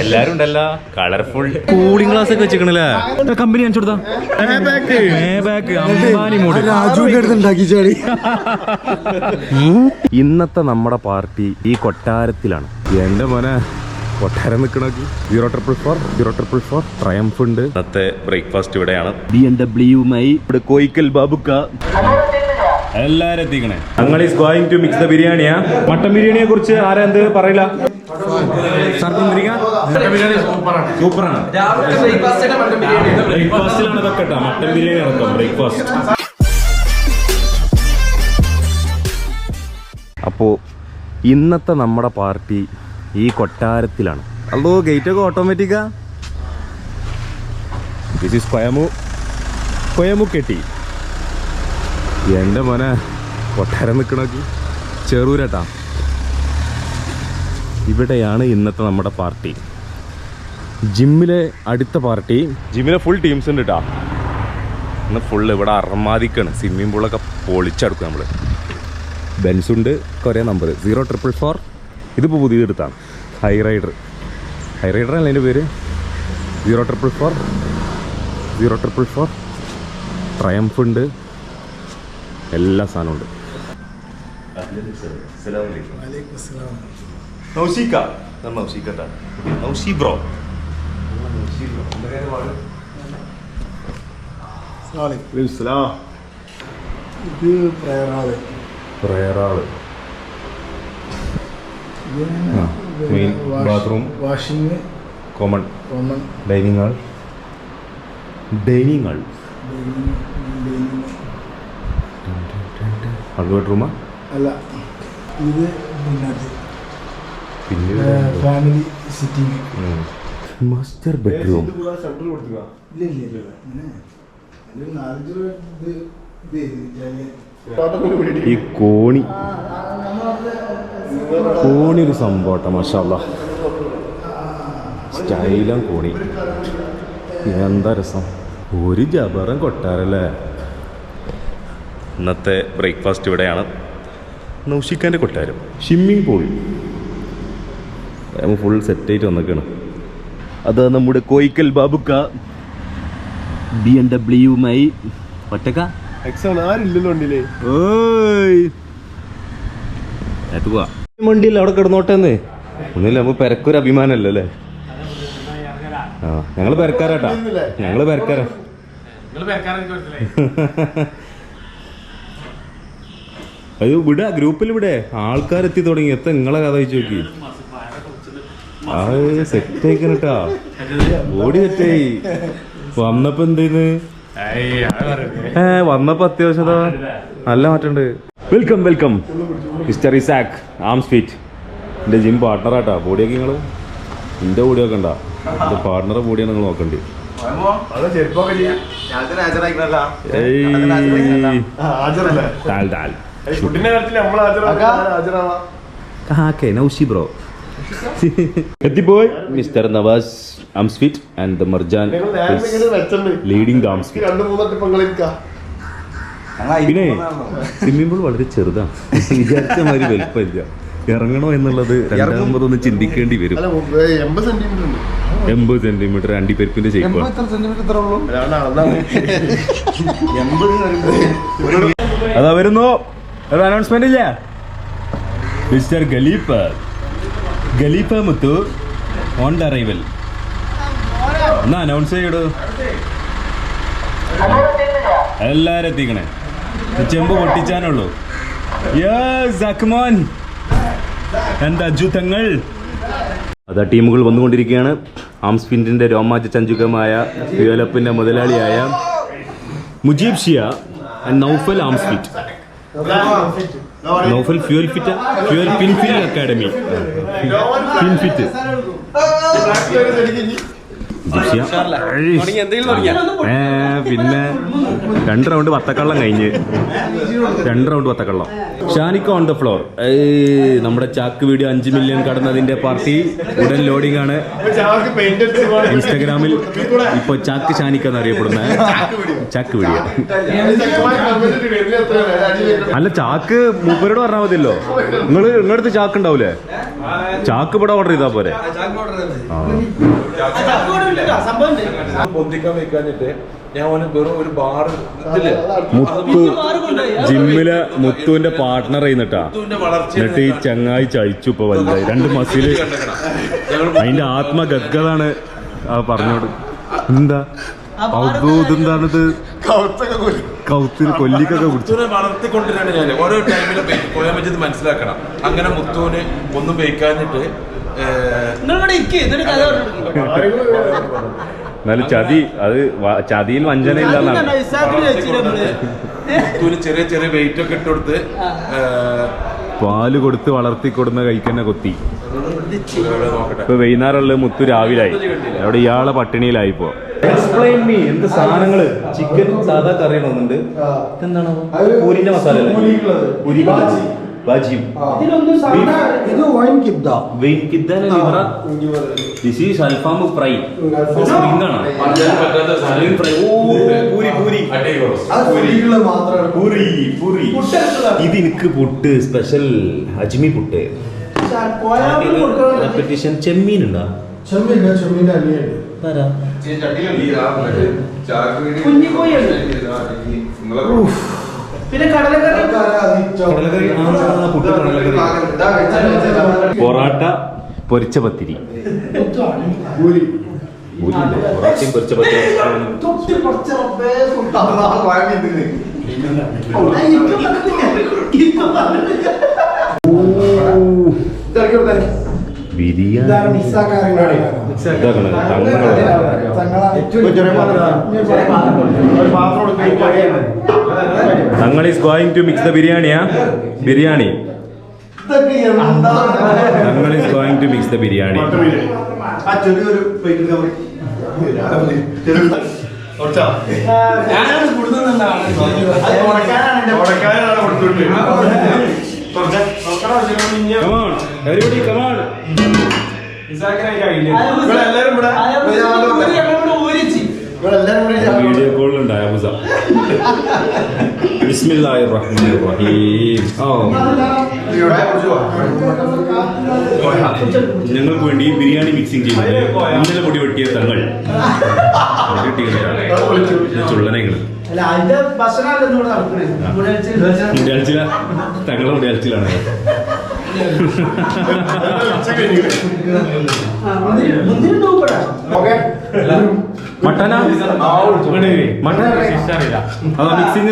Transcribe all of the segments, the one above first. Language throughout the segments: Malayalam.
എല്ലാരും ഉണ്ടല്ലോ കളർഫുൾ കൂളിംഗ് ഗ്ലാസ് ഒക്കെ വെച്ചിക്കണല്ലേ കമ്പനി കാണിച്ചു കൊടുത്താ ഇന്നത്തെ നമ്മുടെ പാർട്ടി ഈ കൊട്ടാരത്തിലാണ്. എന്റെ മോനെ കൊട്ടാരം നിൽക്കണോക്കി 044 ട്രയംഫ് ഉണ്ട്. ഇന്നത്തെ ബ്രേക്ക്ഫാസ്റ്റ് ഇവിടെയാണ്. BMW ഇവിടെ കോയിക്കൽ ബാബുക്ക എല്ലാരും എത്തിക്കണേ. ഞങ്ങൾ is going to mix the ബിരിയാണിയാ. മട്ടൻ ബിരിയാണിയെ കുറിച്ച് ആരാ എന്ത് പറയില്ല? സൂപ്പറാണ്. ബ്രേക്ക്ഫാസ്റ്റിലാണ് ഇതൊക്കെ കേട്ടോ. മട്ടൻ ബിരിയാണി ഇറക്കാം ബ്രേക്ക്ഫാസ്റ്റ്. അപ്പോൾ ഇന്നത്തെ നമ്മുടെ പാർട്ടി ഈ കൊട്ടാരത്തിലാണ്. അല്ലോ ഗേറ്റൊക്കെ ഓട്ടോമാറ്റിക്കാ. ദിസ് ഈസ് കൊയമു കെട്ടി. എൻ്റെ മോനെ കൊട്ടാരം നിൽക്കണോക്കി ചെറൂരട്ടാ. ഇവിടെയാണ് ഇന്നത്തെ നമ്മുടെ പാർട്ടി. ജിമ്മിലെ അടുത്ത പാർട്ടി. ജിമ്മിലെ ഫുൾ ടീംസ് ഉണ്ട് കേട്ടോ. ഇന്ന് ഫുള്ള് ഇവിടെ അറമാദിക്കാണ്. സ്വിമ്മിംഗ് പൂളൊക്കെ പൊളിച്ചെടുക്കും നമ്മൾ. ബെൻസുണ്ട്, കുറേ നമ്പർ 044. ഇതിപ്പോൾ പുതിയതെടുത്താണ്. ഹൈ റൈഡർ അല്ല അതിൻ്റെ പേര്. 044 ട്രയംഫ് ഉണ്ട്. എല്ലാ സാധനവും ഉണ്ട്. Main bathroom, washing, common dining hall. അത് ബെഡ്റൂമാ അല്ല, ഇത് പിന്നെ ഫാമിലി സിറ്റിംഗ്. Master bedroom. ഈ കോണി ഒരു സംഭവട്ടെ. മാഷാല്ലാ, സ്റ്റൈലും കോണി. എന്താ രസം. ഒരു ജബറൻ കൊട്ടാരല്ലേ. ഇന്നത്തെ ബ്രേക്ക്ഫാസ്റ്റ് ഇവിടെയാണ്. നൗഷിക്കാൻ്റെ കൊട്ടാരം. സ്വിമ്മിങ് പൂൾ ഫുൾ സെറ്റായിട്ട് വന്നേക്കാണ്. അത് നമ്മുടെ കോയിക്കൽ ബാബുക്ക BMW ഒറ്റക്ക വണ്ടിയില്ല അവിടെ കിടന്നോട്ടെന്ന്. ഒന്നുമില്ല, നമുക്ക് പെരക്കൊരു അഭിമാനമല്ലോ അല്ലേ. ആ, ഞങ്ങള് പെരക്കാരാട്ടാ. ഞങ്ങള് പെരക്കാരാ. അത് വിടാ, ഗ്രൂപ്പിൽ വിടെ ആൾക്കാരെത്തി തുടങ്ങി. എത്ര നിങ്ങളെ കഥ വെച്ച് നോക്കി. ആ സെറ്റ് ആയിക്കണട്ടാ. ബോഡി സെറ്റായി. വന്നപ്പോ എന്തെയ്ന്ന് വന്നപ്പോ അത്യാവശ്യം നല്ല മാറ്റമുണ്ട്. Welcome mister Isaac arms fit. എൻ്റെ ജിം പാർട്ട്ണറാട്ടാ. ബോഡിയൊക്കെ നിങ്ങള് എൻ്റെ ബോഡിയൊക്കെ ഉണ്ടാ. എൻ്റെ പാർട്ട്ണറെ ബോഡിയാണ് നിങ്ങൾ നോക്കണ്ടേ. നൗഷി ബ്രോ എത്തിപ്പോയി. Mister Navas armsfit and the Marjan leading the armsfit. പിന്നെ സ്വിമ്മിംഗ് പൂൾ വളരെ ചെറുതാണ്. വിചാരിച്ച മാതിരി വലുപ്പമില്ല. ഇറങ്ങണോ എന്നുള്ളത് രണ്ടാമതൊന്ന് ചിന്തിക്കേണ്ടി വരും. 80 സെന്റിമീറ്റർ അണ്ടിപ്പരിപ്പിന്റെ ഷേപ്പാണ്. അതാ വരുന്നു. ഒരു അനൗൺസ്മെന്റ് ഇല്ല. Mister Khalifa Muthu on the arrival. എന്നാ അനൗൺസ് ചെയ്യടോ. എല്ലാരും എത്തിക്കണേ. ചെമ്പ് പൊട്ടിച്ചാനുള്ളൂ. എന്താ അജുതങ്ങൾ. അതാ ടീമുകൾ വന്നുകൊണ്ടിരിക്കുകയാണ്. ആംസ്ഫിറ്റിന്റെ രോമാഞ്ച ചഞ്ചുകമായ ഫ്യൂലപ്പിന്റെ മുതലാളിയായ Mujeeb Shiya and Noufal armsfit. Noufal fuel പിൻഫിൽ അക്കാഡമി. പിൻഫിറ്റ് ജിപ്സിയ. പിന്നെ 2 റൗണ്ട് വത്തക്കള്ളം കഴിഞ്ഞ് 2 റൗണ്ട് വത്തക്കള്ളം. ഷാനിക്ക ഓൺ ദ ഫ്ലോർ. നമ്മുടെ ചാക്ക് വീഡിയോ 5 മില്യൺ കടന്നതിന്റെ പാർട്ടി ഉടൻ ലോഡിംഗ് ആണ്. ഇൻസ്റ്റാഗ്രാമിൽ ഇപ്പൊ ചാക്ക് ഷാനിക്ക എന്നറിയപ്പെടുന്ന ചാക്ക് വീഡിയോ. അല്ല ചാക്ക് മൂപ്പരോട് പറഞ്ഞാൽ മതിയല്ലോ. നിങ്ങളടുത്ത് ചാക്ക് ഉണ്ടാവൂലേ? ചാക്ക് ഇവിടെ ഓർഡർ ചെയ്താ പോരെ? മുത്തു ജിമ്മിലെ മുത്തുവിന്റെ പാർട്ട്ണർ ചെയ്യുന്നിട്ടാ. എന്നിട്ട് ഈ ചങ്ങായി ചയിച്ചു ഇപ്പൊ വലുതായി 2 മസില്. അതിന്റെ ആത്മഗദ്ഗതാണ് പറഞ്ഞോട്. എന്താ ഇതെന്താണിത്? കൗത്തിന് കൊല്ലിക്കൊക്കെ കുടിച്ചു വളർത്തിക്കൊണ്ടിരാണ് ഞാൻ ഓരോ ടൈമിലും പോയാൽ വെച്ചത് മനസ്സിലാക്കണം. അങ്ങനെ മുത്തുവിന് ഒന്നും ഉപയോഗിക്കാഞ്ഞിട്ട് എന്നാലും ചതി അത് ചതിയിൽ വഞ്ചന ഇല്ലെന്നാണ്. മുത്തുവിന് ചെറിയ ചെറിയ വെയിറ്റ് ഒക്കെ ഇട്ടുകൊടുത്ത് പാല് കൊടുത്ത് വളർത്തിക്കൊടുന്ന കൈക്കന്നെ കൊത്തി. ഇപ്പൊ വൈകുന്നേരമുള്ള മുത്തു രാവിലായി. അവിടെ ഇയാളെ പട്ടിണിയിലായിപ്പോ. Explain me. എന്ത് സാധനങ്ങള്? ചിക്കൻ സാധാ കറി വന്നിട്ടുണ്ട്. എന്താണ് പൂരിന്റെ മസാല? പൂരി ബാജിയും. This is Alfaham fry. Spring ആണ്. ഇത് എനിക്ക് പുട്ട് സ്പെഷ്യൽ അജ്മി പുട്ട്. ചെമ്മീൻ ഉണ്ടോ? പിന്നെ കടലക്കറി, പൊറാട്ട, പൊരിച്ച പത്തിരി. പൊറാട്ടയും പൊരിച്ച പത്തിരി. Biryani Thangal is going to mix the ബിരിയാണിയാ? Biryani Thangal is going to mix the biryani. Come on, everybody, come on. Video കോളിലുണ്ടായ ബിസ്മില്ലാഹിർ റഹ്മാനിർ റഹീം. ഞങ്ങൾക്ക് വേണ്ടി ബിരിയാണി മിക്സിംഗ് ചെയ്യുന്നത് ഇന്നലെ പൊടി വെട്ടിയ തങ്ങൾ. ചുള്ളനങ്ങൾ മുടിയാഴ്ചില. തങ്ങളെ മുടിയാഴ്ചയിലാണ്. മട്ടനാ? മട്ടൻ അതാ മിക്സിംഗ്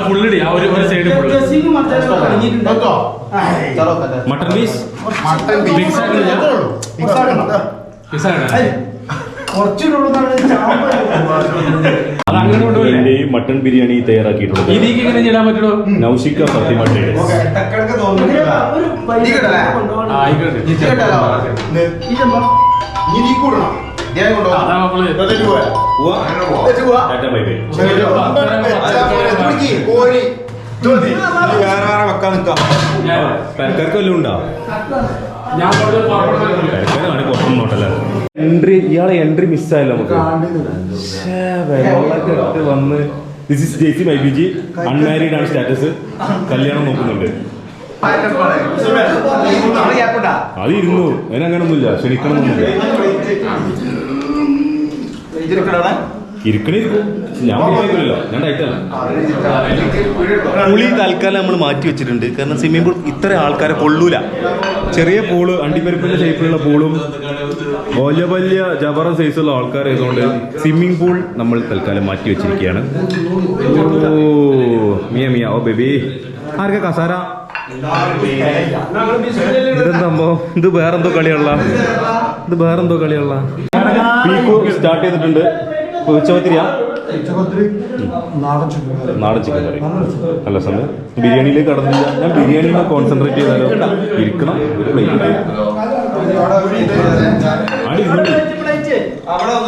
ഫുള്ളിടി ആ ഒരു side mutton piece mutton biryani തയ്യാറാക്കിയിട്ടുണ്ട്. നൗഷിക ഫാത്തിമ ട്രേഡേഴ്സ്. പെരക്കാർക്കെല്ലാം ഉണ്ടോ? പെരക്കാരാണ് പുറത്തൊന്നും നോട്ടല്ല. എൻട്രി ഇയാളെ എൻട്രി മിസ്സായല്ലോ നമുക്ക്. വെള്ളമൊക്കെ വന്ന് ദിസ് ഇസ് ജെസി മൈബിജി. അൺമാരീഡ് ആണ് സ്റ്റാറ്റസ്. കല്യാണം നോക്കുന്നുണ്ട്. അത് ഇരുന്നു. അതിനങ്ങനൊന്നുമില്ല. ക്ഷണിക്കണമെന്നില്ല. ഇരിക്കണിരിക്കും. ഞാൻ പോയിക്കില്ലല്ലോ. ഞാൻ ഡയറ്റാണ്. പുളി തൽക്കാലം നമ്മൾ മാറ്റി വെച്ചിട്ടുണ്ട്. കാരണം സ്വിമ്മിംഗ് പൂൾ ഇത്ര ആൾക്കാരെ കൊള്ളൂല. ചെറിയ പൂള്, അണ്ടിപ്പരിപ്പിന്റെ ഷേപ്പിലുള്ള പൂളും വലിയ വലിയ ജബറ സൈസുള്ള ആൾക്കാരായതുകൊണ്ട് സ്വിമ്മിംഗ് പൂൾ നമ്മൾ തൽക്കാലം മാറ്റി വെച്ചിരിക്കുകയാണ്. ഓ മിയ മിയ. ഓ ബേബി. ആർക്കാ കസാര? ഇതെന്താ? ഇത് വേറെന്തോ കളിയുള്ള. സ്റ്റാർട്ട് ചെയ്തിട്ടുണ്ട്. ഉച്ചപത്തിരിയാ ഉച്ചക്കത്തിരി നാടൻ ചിക്കൻ കറി. നാടൻ ചിക്കൻ കറി നല്ല സമയം. ബിരിയാണിയിലേക്ക് കടന്നില്ല. ഞാൻ ബിരിയാണിയിൽ കോൺസെൻട്രേറ്റ് ചെയ്താലോ? ഇരിക്കണം ഒരു പ്ലേറ്റ്.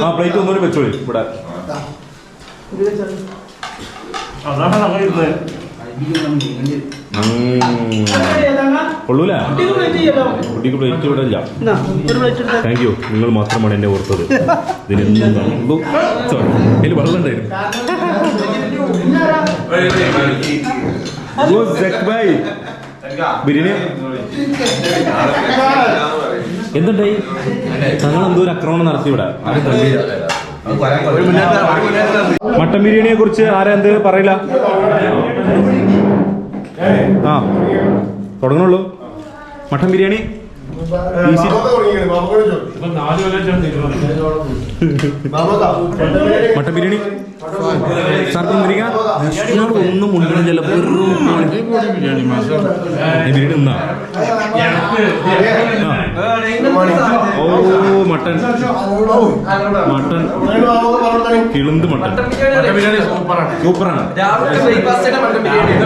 ആ പ്ലേറ്റ് ഒന്നുകൂടി വെച്ചോളി ഇവിടെ. കൊള്ളൂല, കുട്ടിക്ക് പ്ലേറ്റ് ഇവിടെ ഇല്ല. താങ്ക് യു, നിങ്ങൾ മാത്രമാണ് എന്നെ ഓർത്തത്. ഇതിനെന്തും സോറി, അതിൽ വെള്ളം ഉണ്ടായിരുന്നു. ബിരിയാണി എന്തുണ്ടായി? ഞങ്ങൾ എന്തോ ഒരു ആക്രമണം നടത്തി ഇവിടെ. മട്ടൻ ബിരിയാണിയെ കുറിച്ച് ആരാ എന്ത് പറയില്ല? ആ തുടങ്ങണുള്ളൂ. മട്ടൻ ബിരിയാണി മട്ടൻ ബിരിയാണി സാർക്ക് മുന്തിരിക്ക ഒന്നും മുണ്ടില്ല. ബിരിയാണി നിന്നാ ഓ മട്ടൻ മട്ടൻ കിളുന്ത് മട്ടൻ സൂപ്പറാണ്.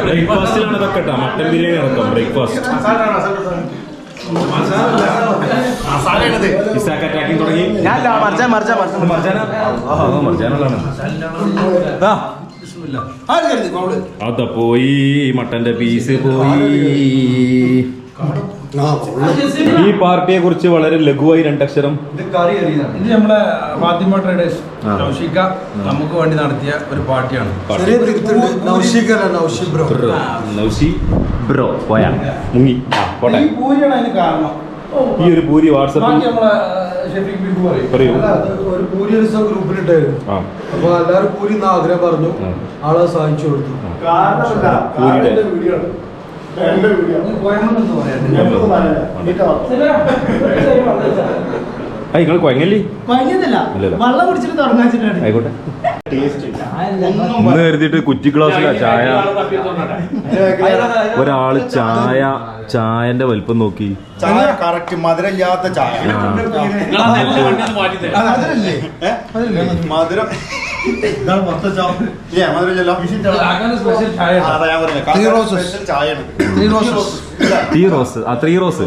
ബ്രേക്ക്ഫാസ്റ്റിലാണ് ഇതൊക്കെ കേട്ടോ. മട്ടൻ ബിരിയാണി ഇറക്കാം ബ്രേക്ക്ഫാസ്റ്റ്. അറ്റാക്കിങ് തുടങ്ങി. അതാ പോയി മട്ടന്റെ പീസ് പോയി. ഈ പാർട്ടിയെ കുറിച്ച് വളരെ ലഘുവായി രണ്ടക്ഷരം. ഇത് നമ്മളെ ഫാത്തിമ ട്രേഡേഴ്സ് നൗഷിക നമുക്ക് വേണ്ടി നടത്തിയ ഒരു പാർട്ടിയാണ്. നൗഷി ബ്രോ പോയാ മുങ്ങി. ഈ പൂരിയാണ് അതിന് കാരണം. ഈ ഒരു പൂരി വാട്സാപ്പിൽ പറയൂ. ഒരു പൂരി ഗ്രൂപ്പിലിട്ടായിരുന്നു. അപ്പൊ എല്ലാവരും പൂരി ആഗ്രഹം പറഞ്ഞു. ആളെ സഹായിച്ചു കൊടുത്തു. നിങ്ങൾ കൊയങ്ങല്ലേ? വെള്ളം കുടിച്ചിട്ട് തുടങ്ങാച്ചിട്ടാണ്. ആയിക്കോട്ടെ. ഇന്ന് കരുതിയിട്ട് കുറ്റി ഗ്ലാസ്സിലാ ചായ. ഒരാള് ചായന്റെ വലിപ്പം നോക്കി. ചായ കറക്റ്റ് മധുരമില്ലാത്ത ചായ. മധുരം ടീ റോസ്. ആ 3 റോസ്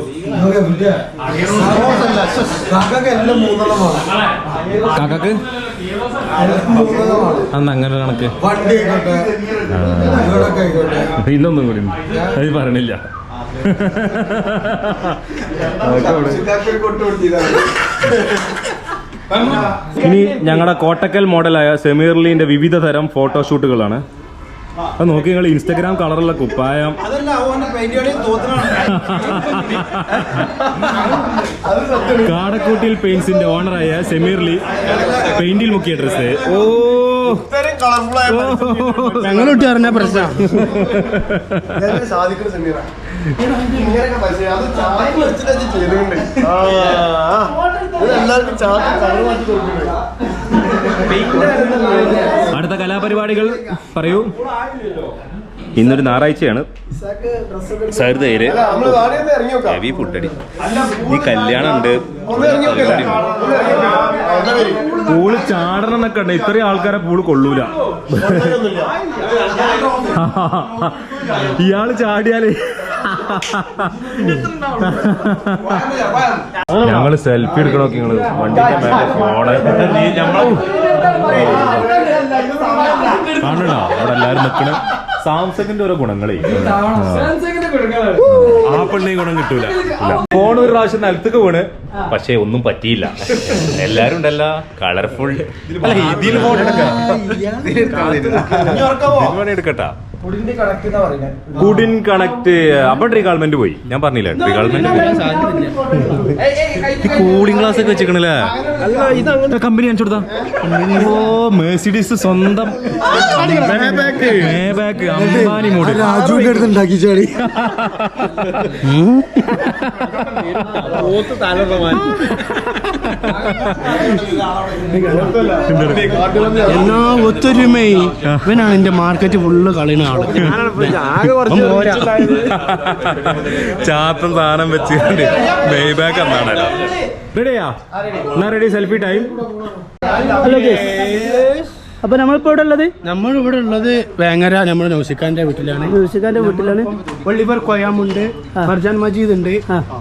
കാക്കക്ക് അന്ന് അങ്ങനെ കണക്ക് ഇന്നൊന്നും കൂടി അത് പറയണില്ല. ഇനി ഞങ്ങളുടെ കോട്ടക്കൽ മോഡലായ സെമീർലിന്റെ വിവിധ തരം ഫോട്ടോഷൂട്ടുകളാണ്. അത് നോക്കി നിങ്ങൾ ഇൻസ്റ്റഗ്രാം കളറുള്ള കുപ്പായം. കാടക്കൂട്ടിൽ പെയിന്റ്സിന്റെ ഓണറായ സെമീർലി പെയിന്റിൽ മുക്കിയ ഡ്രസ്. ഓ ഞങ്ങളൊട്ടി പറഞ്ഞ പ്രശ്നം. അടുത്ത കലാപരിപാടികൾ പറയൂ. ഇന്നൊരു ഞായറാഴ്ചയാണ്. സൈർദയില് ഹെവി ഫുഡടി. ഈ കല്യാണം ഉണ്ട്, പൂള് ചാടണം എന്നൊക്കെ ഉണ്ട്. ഇത്രയും ആൾക്കാരെ പൂള് കൊള്ളൂല. ഇയാള് ചാടിയാല് ഞങ്ങള് സെൽഫി എടുക്കണോക്കെ നിങ്ങള് വണ്ടിന്റെ മേലെ ഫോണ് കാണണോ? അവിടെ എല്ലാരും നിക്കണ സാംസങ്ങിന്റെ ഓരോ ഗുണങ്ങളെ. ആ പെണ്ണി ഗുണം കിട്ടൂല. ഫോൺ ഒരു പ്രാവശ്യം നിലത്തേക്ക് വീണ്, പക്ഷെ ഒന്നും പറ്റിയില്ല. എല്ലാരും ഉണ്ടല്ല കളർഫുൾ. അല്ല ഇതിൽ ഫോൺ എടുക്കട്ടാ. കുഡിൻ കണക്ട്. അപ്പൊ റീകാൾമെന്റ് പോയി. ഞാൻ പറഞ്ഞില്ല റീകാൾമെന്റ് കൂളിംഗ് ഗ്ലാസ് ഒക്കെ വെച്ചിക്കണല്ലേ. കമ്പനി കാണിച്ചു കൊടുത്താ. ഓ മേഴ്സിഡീസ് സ്വന്തം മേബാക്ക് അംബാനി മോഡൽ. രാജുവിന്റെ അടുത്ത് ഉണ്ടാക്കി ചാടി. എന്നാ ഒത്തൊരുമേ ഇവനാണ് എന്റെ മാർക്കറ്റ് ഫുള്ള് കളിയുന്ന ആള്. ചാത്തൻ സാധനം വെച്ചുകൊണ്ട് മേബാക്ക് എന്നാണല്ലോ. റെഡിയാ? എന്നാ റെഡി? Selfie time. അപ്പൊ നമ്മളിപ്പോ ഇവിടെ ഉള്ളത് നമ്മളിവിടെ ഉള്ളത് വേങ്ങര നമ്മുടെ നൗസിഖാന്റെ വീട്ടിലാണ്. മ്യൂസിക്കാന്റെ വീട്ടിലാണ്. ഒളിവർ കൊയാമുണ്ട്, ഫർജാൻ മജീദ് ഉണ്ട്,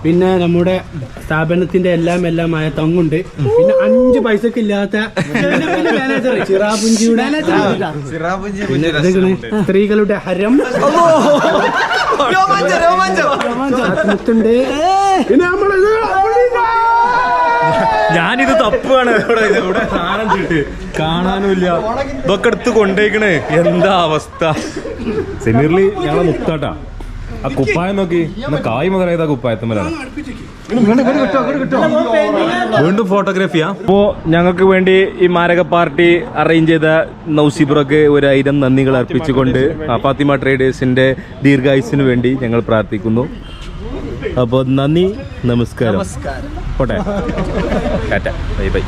പിന്നെ നമ്മുടെ സ്ഥാപനത്തിന്റെ എല്ലാമായ തങ്ങുണ്ട്, പിന്നെ 5 പൈസക്ക് ഇല്ലാത്ത മാനേജർ ചിറാപുഞ്ചിയുടെ പിന്നെ ഇതൊക്കെയാണ് സ്ത്രീകളുടെ ഹരം മുത്തുണ്ട്. പിന്നെ നമ്മള് ഞാനിത് തപ്പാണ് ഇവിടെ സാധനം ചീട്ട് കാണാനുമില്ല. ഇതൊക്കെ എടുത്ത് കൊണ്ടേക്കണേ. എന്താ അവസ്ഥ. സെമീറില് ഞങ്ങളെ മുത്താട്ടാ. ആ കുപ്പായം നോക്കി കായ് മുതലായത് ആ കുപ്പായത്തുമ്മലാണ്. വീണ്ടും ഫോട്ടോഗ്രാഫിയാ. അപ്പോ ഞങ്ങൾക്ക് വേണ്ടി ഈ മാരക പാർട്ടി അറേഞ്ച് ചെയ്ത നൗസിബ്രക്ക് 1000 നന്ദികൾ അർപ്പിച്ചുകൊണ്ട് ഫാത്തിമ ട്രേഡേഴ്സിന്റെ ദീർഘായുസിന് വേണ്ടി ഞങ്ങൾ പ്രാർത്ഥിക്കുന്നു. അപ്പോൾ നന്ദി, നമസ്കാരം. പോട്ടെ, ടാറ്റ, ബൈ ബൈ.